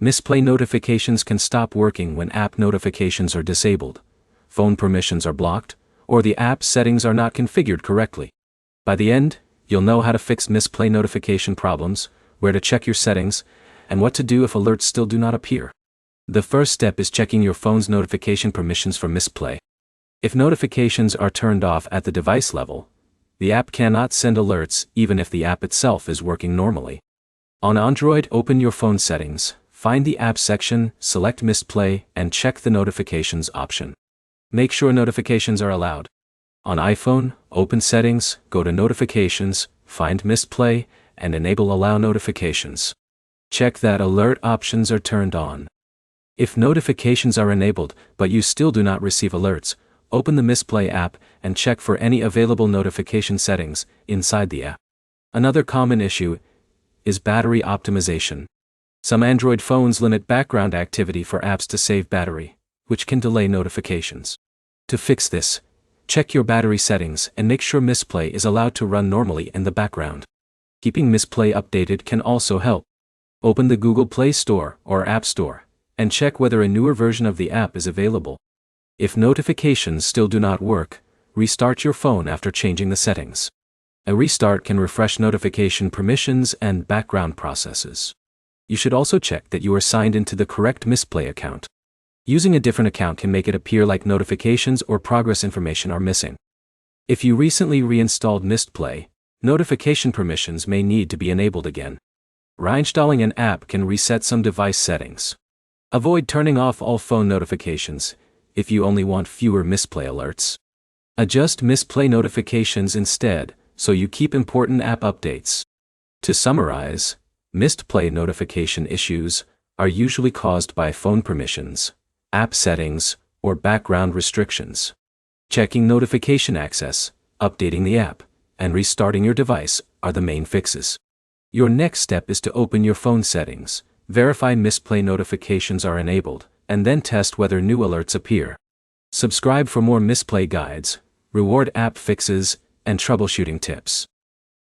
Mistplay notifications can stop working when app notifications are disabled, phone permissions are blocked, or the app settings are not configured correctly. By the end, you'll know how to fix Mistplay notification problems, where to check your settings, and what to do if alerts still do not appear. The first step is checking your phone's notification permissions for Mistplay. If notifications are turned off at the device level, the app cannot send alerts even if the app itself is working normally. On Android, open your phone settings, find the Apps section, select Mistplay, and check the Notifications option. Make sure notifications are allowed. On iPhone, open Settings, go to Notifications, find Mistplay, and enable Allow Notifications. Check that alert options are turned on. If notifications are enabled but you still do not receive alerts, open the Mistplay app and check for any available notification settings inside the app. Another common issue is battery optimization. Some Android phones limit background activity for apps to save battery, which can delay notifications. To fix this, check your battery settings and make sure Mistplay is allowed to run normally in the background. Keeping Mistplay updated can also help. Open the Google Play Store or App Store and check whether a newer version of the app is available. If notifications still do not work, restart your phone after changing the settings. A restart can refresh notification permissions and background processes. You should also check that you are signed into the correct Mistplay account. Using a different account can make it appear like notifications or progress information are missing. If you recently reinstalled Mistplay, notification permissions may need to be enabled again. Reinstalling an app can reset some device settings. Avoid turning off all phone notifications if you only want fewer Mistplay alerts. Adjust Mistplay notifications instead, so you keep important app updates. To summarize, Mistplay notification issues are usually caused by phone permissions, app settings, or background restrictions. Checking notification access, updating the app, and restarting your device are the main fixes. Your next step is to open your phone settings, verify Mistplay notifications are enabled, and then test whether new alerts appear. Subscribe for more Mistplay guides, reward app fixes, and troubleshooting tips.